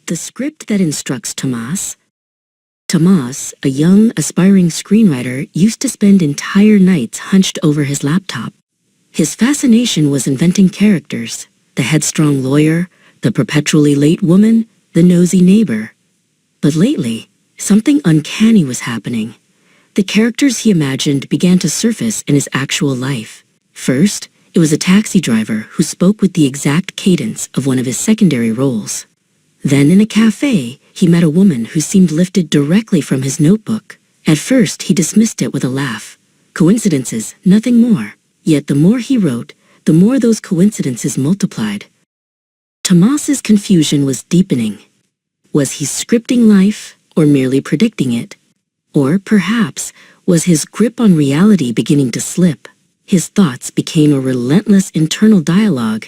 The Script That Instructs Tomas. Tomás, a young, aspiring screenwriter, used to spend entire nights hunched over his laptop. His fascination was inventing characters: the headstrong lawyer, the perpetually late woman, the nosy neighbor. But lately, something uncanny was happening. The characters he imagined began to surface in his actual life. First, it was a taxi driver who spoke with the exact cadence of one of his secondary roles. Then in a cafe, he met a woman who seemed lifted directly from his notebook. At first, he dismissed it with a laugh. Coincidences, nothing more. Yet the more he wrote, the more those coincidences multiplied. Tomás's confusion was deepening. Was he scripting life, or merely predicting it? Or perhaps, was his grip on reality beginning to slip? His thoughts became a relentless internal dialogue.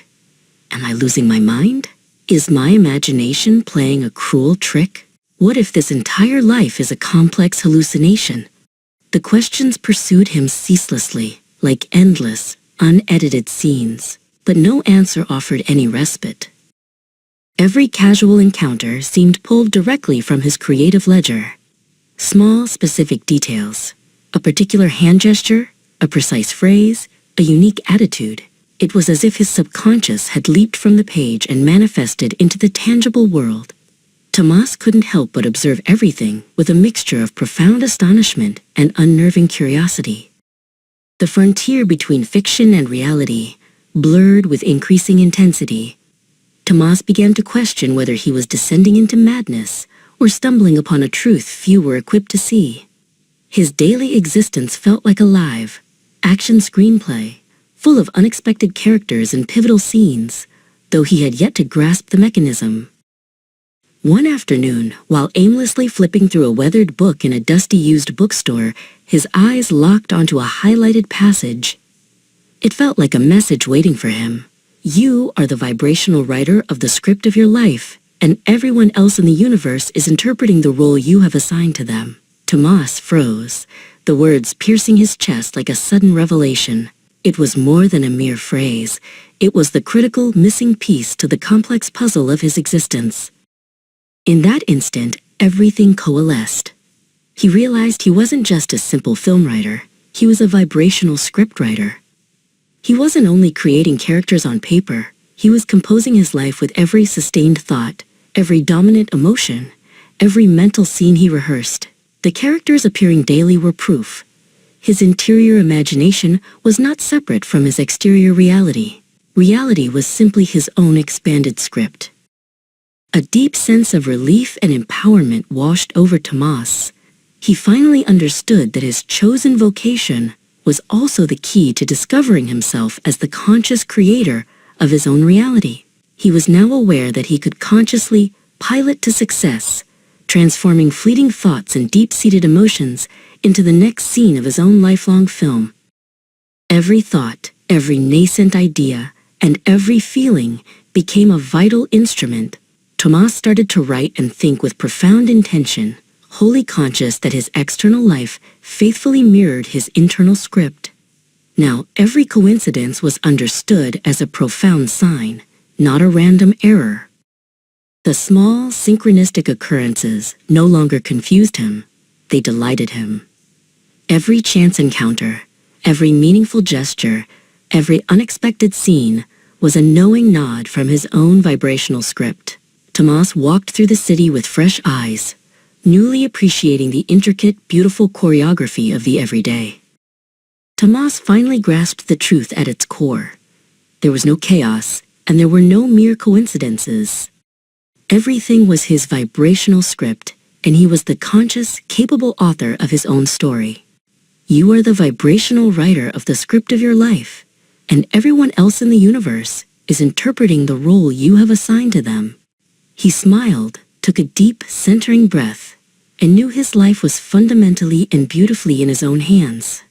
Am I losing my mind? Is my imagination playing a cruel trick? What if this entire life is a complex hallucination? The questions pursued him ceaselessly, like endless, unedited scenes, but no answer offered any respite. Every casual encounter seemed pulled directly from his creative ledger. Small, specific details, a particular hand gesture, a precise phrase, a unique attitude. It was as if his subconscious had leaped from the page and manifested into the tangible world. Tomás couldn't help but observe everything with a mixture of profound astonishment and unnerving curiosity. The frontier between fiction and reality blurred with increasing intensity. Tomás began to question whether he was descending into madness or stumbling upon a truth few were equipped to see. His daily existence felt like a live, action screenplay, full of unexpected characters and pivotal scenes, though he had yet to grasp the mechanism. One afternoon, while aimlessly flipping through a weathered book in a dusty used bookstore, his eyes locked onto a highlighted passage. It felt like a message waiting for him. You are the vibrational writer of the script of your life, and everyone else in the universe is interpreting the role you have assigned to them. Tomás froze, the words piercing his chest like a sudden revelation. It was more than a mere phrase. It was the critical, missing piece to the complex puzzle of his existence. In that instant, everything coalesced. He realized he wasn't just a simple film writer. He was a vibrational scriptwriter. He wasn't only creating characters on paper. He was composing his life with every sustained thought, every dominant emotion, every mental scene he rehearsed. The characters appearing daily were proof. His interior imagination was not separate from his exterior reality. Reality was simply his own expanded script. A deep sense of relief and empowerment washed over Tomás. He finally understood that his chosen vocation was also the key to discovering himself as the conscious creator of his own reality. He was now aware that he could consciously pilot to success, transforming fleeting thoughts and deep-seated emotions into the next scene of his own lifelong film. Every thought, every nascent idea, and every feeling became a vital instrument. Tomás started to write and think with profound intention, wholly conscious that his external life faithfully mirrored his internal script. Now, every coincidence was understood as a profound sign, not a random error. The small, synchronistic occurrences no longer confused him, they delighted him. Every chance encounter, every meaningful gesture, every unexpected scene was a knowing nod from his own vibrational script. Tomás walked through the city with fresh eyes, newly appreciating the intricate, beautiful choreography of the everyday. Tomás finally grasped the truth at its core. There was no chaos, and there were no mere coincidences. Everything was his vibrational script, and he was the conscious, capable author of his own story. You are the vibrational writer of the script of your life, and everyone else in the universe is interpreting the role you have assigned to them. He smiled, took a deep, centering breath, and knew his life was fundamentally and beautifully in his own hands.